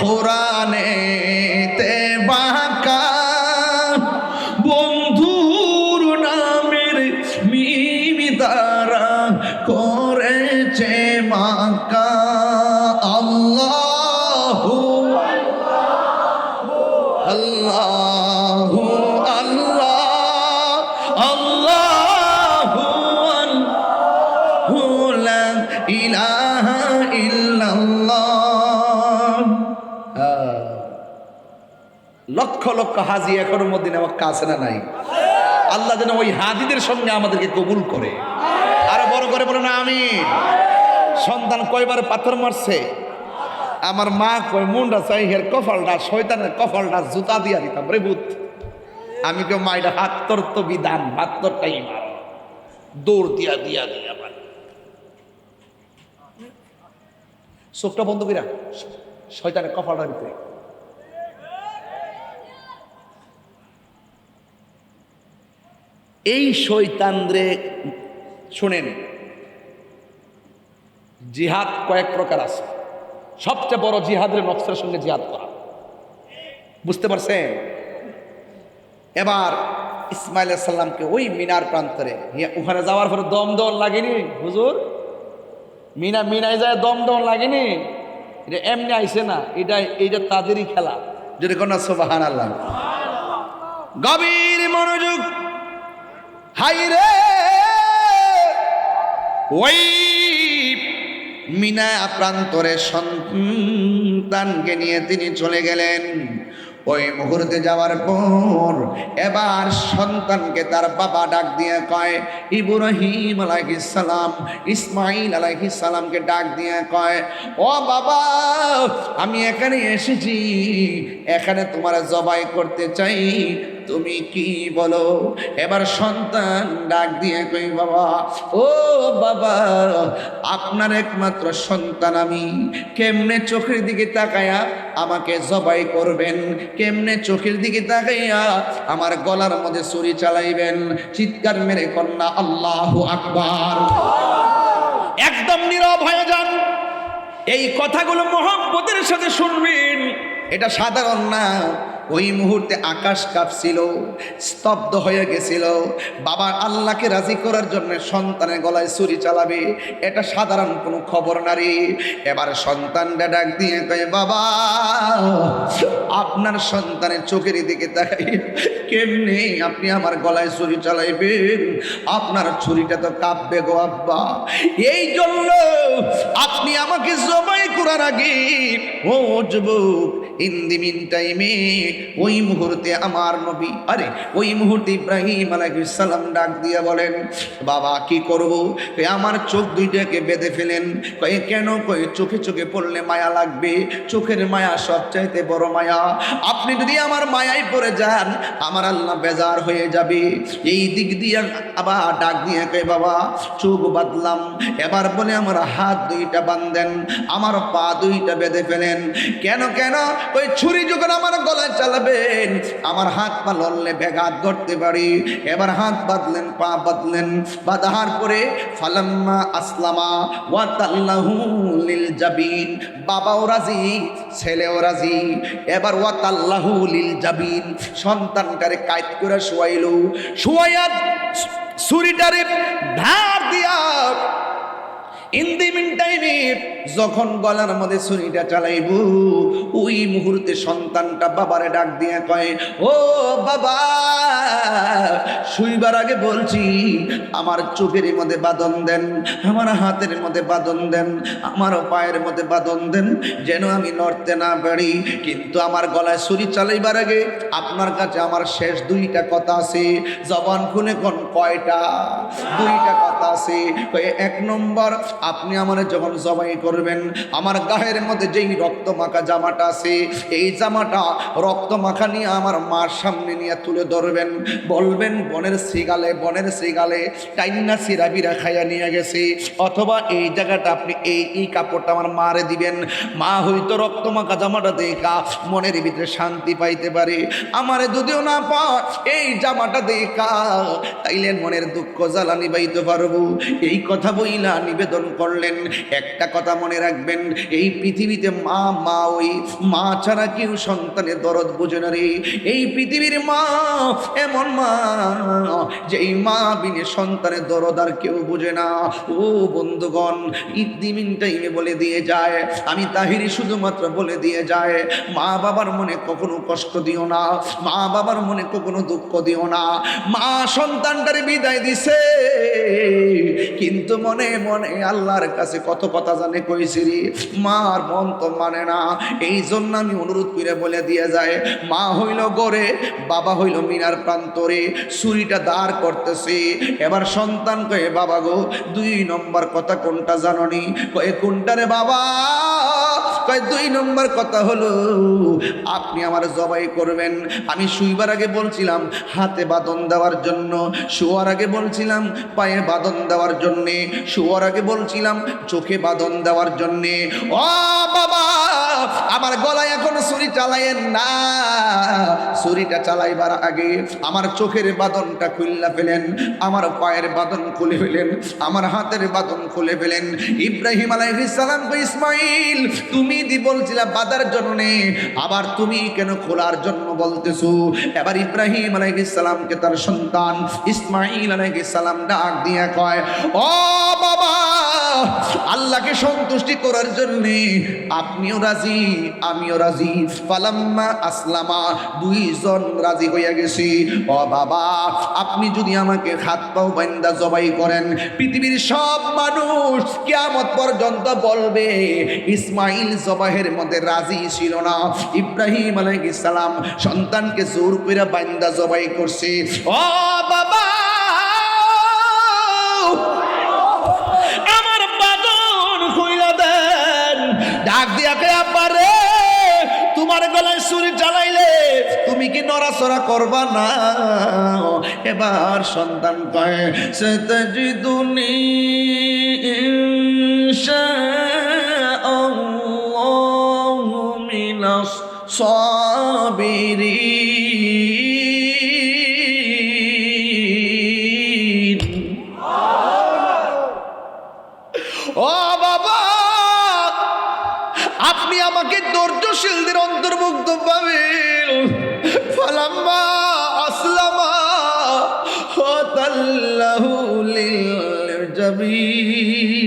কোরআনেতে বাঁকা, বন্ধুর নামের মিম দ্বারা করেছে মাক্কা। আল্লাহু আল্লাহু আল্লাহ আল্লাহু আল্লাহু লা ইলাহা ইল্লাল্লাহ। লক্ষ লক্ষ হাজি এখনো মদিনা মক্কা আছে না নাই? আল্লাহ যেন ওই হাজিদের সঙ্গে আমাদেরকে কবুল করে। আরো বড় করে বলেন আমিন। সন্তান কয়বার পাথর মারছে, আমার মা কয় মুন্ডা চাই হের কপালটা, শয়তানের কপালটা জুতা দিয়া দিতাম রে ভূত। আমি কেউ মাইটা হাত তোর তো বিধান, হাত তোরটাই মার, দৌড় দিয়া দিয়া দিয়া মার। চোখটা বন্ধ কইরা শয়তানের কপালটার ভিতরে। এই শয়তানরে শুনেন, জিহাদ কয়েক প্রকার আছে। সবচেয়ে বড় জিহাদের নফসের সঙ্গে জিহাদ করা, বুঝতে পারছেন? এবার ইসমাইল আলাইহিস সালামকে ওই মিনার প্রান্তরে ওখানে যাওয়ার পরে দম দম লাগেনি হুজুর? মিনায় যায় দম দম লাগেনি? এটা এমনি আইছে না, এটা তাদেরই খেলা। যদি কোন সুবহানাল্লাহ। গভীর মনোযোগ। হাই রে ওই মিনা প্রান্তরে সন্তানকে নিয়ে তিনি চলে গেলেন। ওই মুহূর্তে যাওয়ার পর এবার সন্তানকে তার বাবা ডাক দিয়ে কয়, ইব্রাহিম আলাইহিস সালাম ইসমাইল আলাইহিস সালামকে ডাক দিয়ে কয়, ও বাবা, আমি এখানে এসেছি, এখানে তোমার জবাই করতে চাই, তুমি কি বলো? এবার সন্তান ডাক দিয়ে কই, বাবা, ও বাবা, আপনার একমাত্র সন্তান আমি, কেমনে চোখের দিকে তাকায়া আমাকে জবাই করবেন? কেমনে চোখের দিকে তাকাইয়া আমার গলার মধ্যে ছুরি চালাইবেন? চিৎকার মেরে কন্যা আল্লাহু আকবার। একদম নীরব হয়ে যান। এই কথাগুলো মহব্বতের সাথে শুনবেন, এটা সাধারণ না। ওই মুহূর্তে আকাশ কাঁপছিল, স্তব্ধ হয়ে গেছিল। বাবা আল্লাহকে রাজি করার জন্য সন্তানের গলায় ছুরি চালাবে, এটা সাধারণ কোনো খবর না রে। এবার সন্তানটা ডাক দিয়ে কয়, বাবা, আপনার সন্তানের চোখের দিকে তাকাই কেমনে আপনি আমার গলায় ছুরি চালাইবেন? আপনার ছুরিটা তো কাঁপবে গো আব্বা। এই জন্য আপনি আমাকে জবাই করার আগে, ও যুবক, ইন দি মিন টাইমে ওই মুহূর্তে আমার নবী, ওই মুহূর্তে ইব্রাহিম আলাইহিস সালাম ডাক দিয়ে বলেন, বাবা কি করব? আমার চোখ দুইটাকে বেঁধে ফেলেন। কয়ে কেন? কয়ে চোখে চোখে পড়লে মায়া লাগবে, চোখের মায়া সবচাইতে বড় মায়া। আপনি যদি আমার মায়ায় পড়ে যান, আমার আল্লাহ বেজার হয়ে যাবে। এই দিক দিয়ে আবার ডাক দিয়ে কয়ে, বাবা চোখ বাঁধলাম। এবার বলে আমার হাত দুইটা বাঁধেন, আমার পা দুইটা বেঁধে ফেলেন। কেন? কেন? ওই ছুরি যখন আমার গলায় চালাবেন, আমার হাত পা লড়লে ব্যাঘাত করতে পারি। এবার হাত বাঁধলেন, পা বাঁধলেন। বাঁধার পরে ফালাম্মা আসলামা ওয়া তাল্লাহু লিল জাবিন, বাবাও রাজি, ছেলেও রাজি। এবার ওয়া তাল্লাহু লিল জাবিন, সন্তানটারে কায়দ করে শোয়াইলো। শোয়াইয়া ছুরিটারে ধার দিয়া ইন দি মিন টাইমে যখন গলার মধ্যে ছুরিটা চালাইব, ওই মুহূর্তে সন্তানটা বাবারে ডাক দিয়ে কয়, ও বাবা, শুইবার আগে বলছি আমার চোখের মধ্যে বাঁধন দেন, আমার হাতের মধ্যে বাঁধন দেন, আমার পায়ের মধ্যে বাঁধন দেন, যেন আমি নড়তে না পারি। কিন্তু আমার গলায় ছুরি চালাইবার আগে আপনার কাছে আমার শেষ দুইটা কথা আছে। জবান খুলে কোন কয়টা? দুইটা কথা আছে। এক নম্বর, আপনি আমার যখন জবাই করবেন, আমার গায়ের মধ্যে যেই রক্ত মাখা জামাটা আছে, এই জামাটা রক্ত মাখা নিয়ে আমার মার সামনে নিয়ে তুলে ধরবেন, বলবেন বনের শ্রীগালে, বনের শ্রীগালে টাইনা সিরাবিরা খাইয়া নিয়ে গেছে। অথবা এই জায়গাটা আপনি এই কাপড়টা আমার মারে দিবেন, মা হয়তো রক্ত মাখা জামাটা দেখা মনের ভিতরে শান্তি পাইতে পারে। আমারে যদিও না পায় এই জামাটা দেখা, তাইলে মনের দুঃখ জ্বালা নিবাইতে পারবো। এই কথা বইলা নিবেদন করলেন। একটা কথা মনে রাখবেন, এই পৃথিবীতে মা ওই মা ছাড়া কেউ সন্তানের দরদ বোঝে না রে। এই পৃথিবীর মা এমন মা, যে এই মা বিনে সন্তানের দরদ আর কেউ বোঝে না। ও বন্ধুগণ, ইদ্দিমিন টাইমে বলে দিয়ে যায়, আমি তাহিরি শুধুমাত্র বলে দিয়ে যায়, মা বাবার মনে কখনো কষ্ট দিও না, মা বাবার মনে কখনো দুঃখ দিও না। মা সন্তানটারে বিদায় দিছে, কিন্তু মনে মনে আল্লাহর কাছে কত কথা জানে কইছি রে, মার মন তো মানে না। এই জন্য আমি অনুরোধ করে বলে দিয়ে যায়, মা হইল গড়ে, বাবা হইল মিনার প্রান্তরে, ছুরিটা দাঁড় করতেছে। এবার সন্তান কয়ে, বাবা গো, 2 নম্বর কথা কোনটা জাননি? কয়ে কোনটা রে বাবা? কয় 2 নম্বর কথা হলো আপনি আমার জবাই করবেন। আমি শুইবার আগে বলছিলাম হাতে বাঁধন দেওয়ার জন্য, শোয়ার আগে বলছিলাম পায়ে বাঁধন দেওয়ার জন্যে, শোয়ার আগে বলছিলাম চোখে বাঁধন দেওয়ার জন্যে। ও বাবা, আমার গলায় এখন ছুরি চালাইয়েন না। ছুরিটা চালাইবার আগে আমার চোখের বাঁধনটা খুললা ফেলেন, আমার পায়ের বাঁধন খুলে ফেলেন, আমার হাতের বাঁধন খুলে ফেলেন। ইব্রাহিম আলাইহিস সালাম কই, ইসমাইল তুমি দি বলছিলা বাঁধার জন্য, আবার তুমি কেন খোলার জন্য বলতেছো? এবার ইব্রাহিম আলাইহিস সালামকে তার সন্তান ইসমাইল আলাইহিস সালাম ডাক দিয়ে কয়, ও বাবা, আল্লাহ আল্লাহকে সন্তুষ্টি করার জন্য আপনিও রাজি আমিও রাজি। ফালাম্মা আসলামা, দুইজন রাজি হইয়া গেছি। ও বাবা, আপনি যদি আমাকে হাত পাও বান্দা জবাই করেন, পৃথিবীর সব মানুষ কিয়ামত পর্যন্ত বলবে ইসমাইল জবাহের মধ্যে রাজি ছিল না। ইব্রাহিম আলাইহিস সালাম সন্তানকে জোর করে বান্দা জবাই করছে। ও বাবা, আমার বাদন কইলা দেন, ডাক দিয়া কে আপারে, তোমার গলায় ছুরি চালাইলে তুমি কি নড়াচড়া করবা না? এবার সন্তান কয় সাতাজিদুনি ইনশাআল্লাহু মিনাস সাবিরিন। ও বাবা, আপনি আমাকে ধৈর্যশীলদের অন্তর্ভুক্ত পাবেন। ফালাম্মা আসলামা ওয়াতাল্লাহু লিল জাবিন।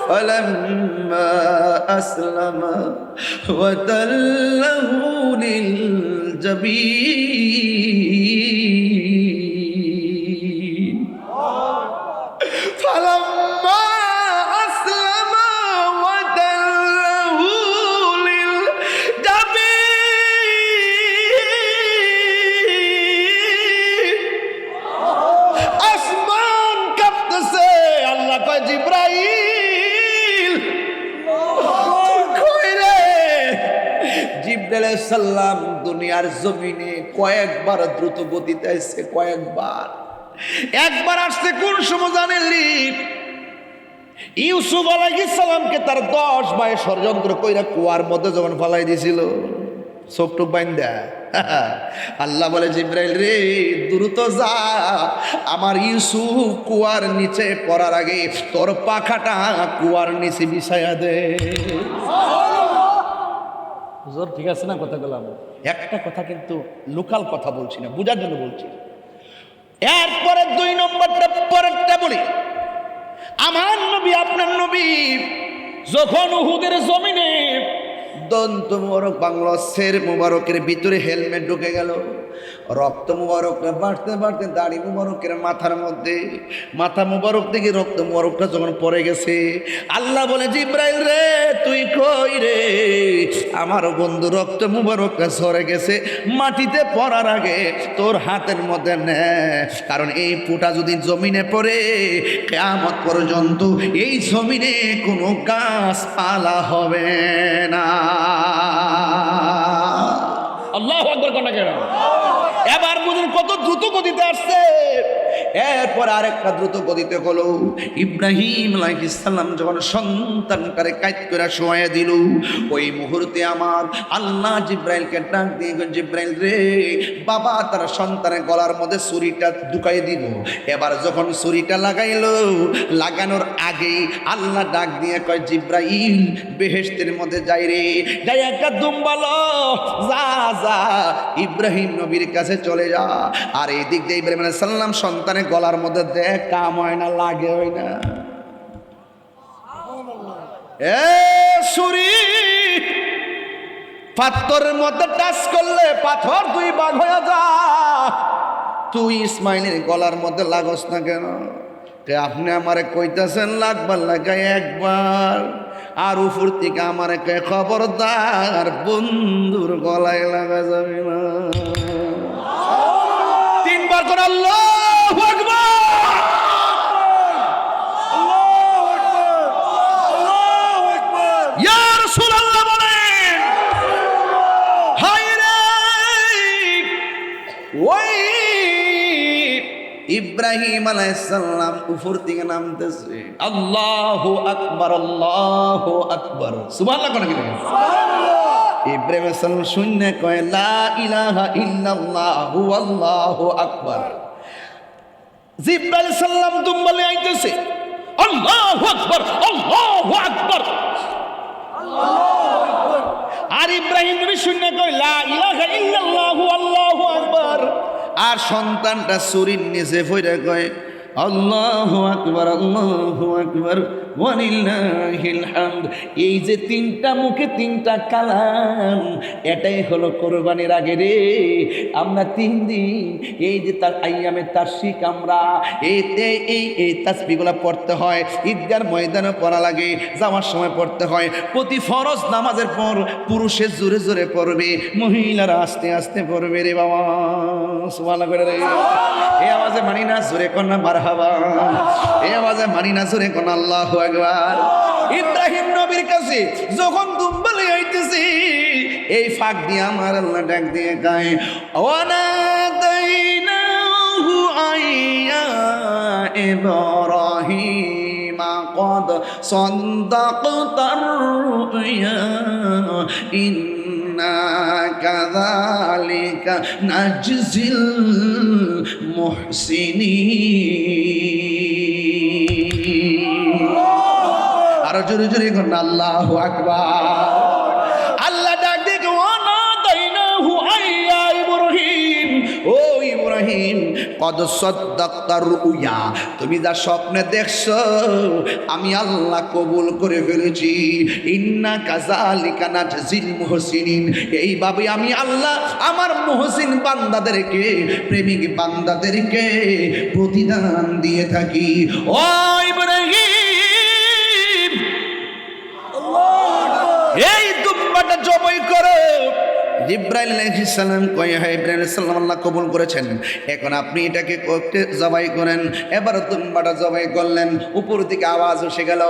ফালাম্মা আসলামা ওয়াতাল্লাহু লিল জাবিন। ফালাম্মা আসলামা ওয়াতাল্লাহু লিল জাবিন। আসমান কাঁপতেছে। আল্লাহ কয় জিবরাইল কই রে? জিবরাইল আলাইহিস সালাম দুনিয়ার জমিনে কয়েকবার দ্রুত গতিতে আসছে, কয়েকবার। একবার আসছে কোন সময় জানেননি? ইউসুফ আলাইহিস সালামকে তার 10 ভাই ষড়যন্ত্র কইরা কুয়ার মধ্যে যখন ফালাই দিছিল, চোখটুক বাইন্দা, আল্লাহ বলে জিবরাইল রে দ্রুত যা, আমার ইউসুফ কুয়ার নিচে পড়ার আগে তোর পাখাটা কুয়ার নিচে বিছায়া দে। হুজুর ঠিক আছে না কথাগুলো? একটা কথা কিন্তু লোকাল কথা বলছি না, বোঝার জন্য বলছি। এরপরে 2 নম্বরটা পরেরটা বলি। আমার নবী আপনার নবী যখন উহুদের জমিনে দন্ত মুবারক বাংলা শের মুবারকের ভিতরে হেলমেট ঢুকে গেল, রক্ত মুবারকটা বাড়তে বাড়তে দাড়ি মুবারকের মাথার মধ্যে, মাথা মুবারক থেকে রক্ত মুবারকটা যখন পড়ে গেছে, আল্লাহ বলে জিবরাইল রে তুই কই রে? আমার বন্ধু রক্ত মুবারকটা সরে গেছে, মাটিতে পড়ার আগে তোর হাতের মধ্যে নে, কারণ এই ফুটা যদি জমিনে পড়ে কিয়ামত পর্যন্ত এই জমিনে কোনো গাছপালা হবে না। আল্লাহু আকবার কোন কেন? এবার বুঝুন কত দ্রুত গতিতে আসছে। এরপর আরেকটা দ্রুত গতিতে হলো, ইব্রাহিম আলাইহিস সালাম যখন সন্তানটারে কাইত করে শোয়া দিল, ওই মুহূর্তে আমার আল্লাহ জিব্রাইলকে ডাক দিয়ে জিব্রাইল রে, বাবা তার সন্তানের গলার মধ্যে ছুরিটা ঢুকাই দিব। এবার যখন ছুরিটা লাগাইলো, লাগানোর আগেই আল্লাহ ডাক দিয়ে কয় জিব্রাইল বেহেশতের মধ্যে যাই রে, যাই একটা দুম্বালো, যা যা ইব্রাহিম নবীর কাছে চলে যা। আর এই দিক দিয়ে ইব্রাহিম আলাইহিস সালাম সন্তানের গলার মধ্যে দেখ কাম হয় না, লাগে হয় না। এ ছুরি পাথরের মধ্যে টাচ করলে পাথর 2 ভাগ হয়ে যা। তুই ইসমাইলের গলার মধ্যে লাগস না কেন? আপনি আমারে কইতেছেন লাগবার লাগাই একবার, আর উপর থেকে আমারে কয় খবরদার বন্ধুর গলায় লাগা যাবে না। 3 বার করে আল্লাহু আকবার। ইয়া রাসূলুল্লাহ বলেন, হায় রে ওই ইব্রাহিম আলাইহিস সালাম উপর থেকে নামতেছে, আল্লাহু আকবার, আল্লাহু আকবার, সুবহানাল্লাহ কোন কি? ইব্রাহিম আলাইহিস সালাম শুনে কয় লা ইলাহা ইল্লাল্লাহু আল্লাহু আকবার। জিবরাইল আলাইহিস সালাম দুম্বলে আইতেছে, আল্লাহু আকবার, আল্লাহু আকবার, আল্লাহু আকবার। আর ইব্রাহিম নবী শুনে কয় লা ইলাহা ইল্লাল্লাহু আল্লাহু আকবার। আর সন্তানটা ছুরির নিচে পড়ে কয় আল্লাহু আকবার, আল্লাহু আকবার, ওয়ালিল্লাহিল হামদ। এই যে তিনটা মুখে তিনটা কালাম, এটাই হলো কোরবানির আগে রে। আমরা 3 দিন এই যে তার আইয়ামে তাশরিক আমরা এই তাসবিহগুলো পড়তে হয়। ঈদগার ময়দানে পড়া লাগে, যাওয়ার সময় পড়তে হয়। প্রতি ফরজ নামাজের পর পুরুষের জোরে জোরে পড়বে, মহিলারা আস্তে আস্তে পড়বে রে বাবা। সুবহানাল্লাহ করে রে। এই আওয়াজে মানি না, জোরে কোন না মারহাবা। এই আওয়াজে মানি না, জোরে কোন আল্লাহু আকবার। ইব্রাহিম নবীর কাছে যখন দুম্বালে আইতেছি, এই ফাঁক দিয়ে আমার আল্লাহ ডাক দিয়ে গায়, ওয়ানাদাইনাহু আইয়া ইব্রাহিম قد صدقت الرؤيا إنا كذلك نجزي المحسنين আরো জোরে জোরে করুন আল্লাহু আকবার। আল্লাহ ডাক দিয়ে ওয়ানাদাইনাহু আইয়া ইব্রাহিম, ও ইব্রাহিম, কদ সাদ্দাক্তার রুয়া, তুমি যা স্বপ্নে দেখছো আমি আল্লাহ কবুল করে ফেলেছি। ইন্না কাযালিকা নাজজিল মুহসিনিন, এইভাবে আমি আল্লাহ আমার মুহসিন বান্দাদেরকে, প্রেমিক বান্দাদেরকে প্রতিদান দিয়ে থাকি। ও ইব্রাহিম, এই দুম্বাটা জবাই করো। জিব্রাইল আলাইহিস সালাম কয়, হ্যাঁ ইব্রাহিম আলাইহিস সালাম আল্লাহ কবুল করেছেন, এখন আপনি এটাকে জবাই করেন। এবার দুম্বাটা জবাই করলেন, উপর দিকে আওয়াজ এসে গেল,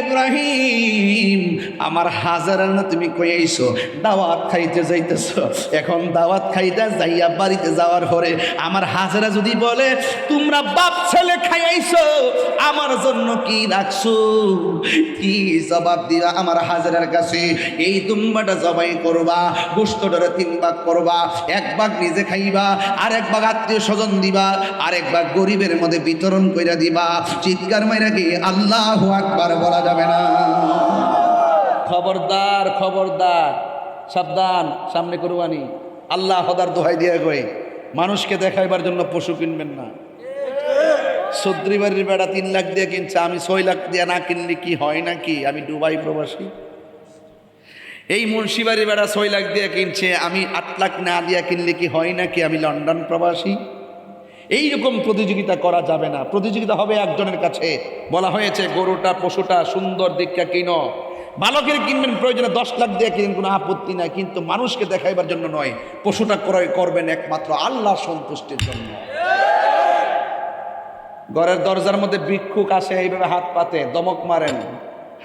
ইব্রাহিম, আমার হাজারা না তুমি কই আইছো, দাওয়াত খাইতে যাইতেছো। এখন দাওয়াত খাইতে যাইয়া বাড়িতে যাওয়ার পরে আমার হাজারা যদি বলে তোমরা বাপ ছেলে খাই আইছো, আমার জন্য কি রাখছো, কি জবাব দিবা আমার হাজারার কাছে? এই দুম্বাটা জবাই করবা, গোশতটারে 3 ভাগ করবা, 1 ভাগ নিজে খাইবা, আর 1 ভাগ আত্মীয় স্বজন দিবা, আর 1 ভাগ গরিবের মধ্যে বিতরণ কইরা দিবা। চিৎকার মাইরা কি আল্লাহু আকবার বলা যাবে না? খবরদার, খবরদার, সাবধান, সামনে কোরবানি। আল্লাহ খোদার দোহাই দিয়ে কই, মানুষকে দেখাইবার জন্য পশু কিনবেন না। সদ্রি বাড়ির বেড়া 3 লাখ দিয়ে কিনছে, আমি 6 লাখ দিয়ে না কিনলে কি হয় নাকি? আমি দুবাই প্রবাসী। এই মুন্সিবাড়ির বেড়া 6 লাখ দিয়ে কিনছে, আমি 8 লাখ না দিয়ে কিনলে কি হয় নাকি? আমি লন্ডন প্রবাসী। এইরকম প্রতিযোগিতা করা যাবে না। প্রতিযোগিতা হবে একজনের কাছে। বলা হয়েছে গরুটা পশুটা সুন্দর দিকটা কিনো, বালকের কিনবেন, প্রয়োজনে 10 লাখ দিয়ে কিনেন, কোনো আপত্তি নাই, কিন্তু মানুষকে দেখাইবার জন্য নয়। পশুটা ক্রয় করবেন একমাত্র আল্লাহ সন্তুষ্টির জন্য। ঘরের দরজার মধ্যে ভিক্ষুক আসে, এইভাবে হাত পাতে দমক মারেন,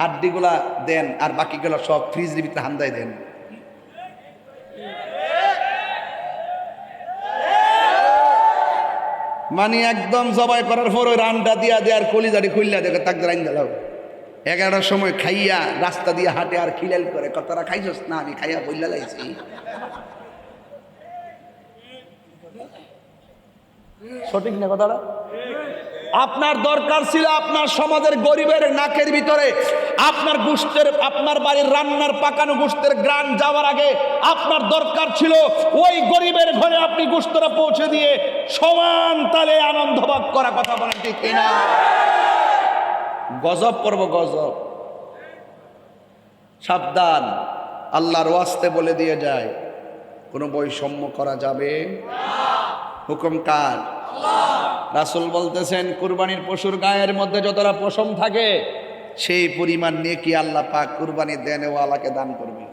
হাড্ডিগুলা দেন, আর বাকিগুলো সব ফ্রিজের ভিতরে হান্দাই দেন। মানে একদম জবাই করার পর ওই রানটা দিয়া দেয়ার কলিজাটি খুললা দেখে তাক রাইন দিলাম। 11টার সময় খাইয়া রাস্তা দিয়ে হাঁটে আর খিলাল করে, কতটা খাইছস? না, আমি খাইয়া বইলা লাইছি। সঠিক না কথাটা? আপনার দরকার ছিল আপনার সমাজের গরিবের নাকের ভিতরে আপনার গোশতের, আপনার বাড়ির রান্নার পাকানো গোশতের গ্রান যাওয়ার আগে আপনার দরকার ছিল ওই গরিবের ঘরে আপনি গোশতটা পৌঁছে দিয়ে সমান তালে আনন্দ ভাগ করা। কথা বলেন ঠিক কিনা? গজব করব, গজব। সাবধান, আল্লাহর ওয়াস্তে বলে দিয়ে যায়, কোনো বৈষম্য করা যাবে না। হুকুম কার? রাসূল বলতেছেন, কুরবানির পশুর গায়ের মধ্যে যতটা পশম থাকে সেই পরিমাণ নেকি আল্লাহ পাক কুরবানি দেনওয়ালাকে দান করবে।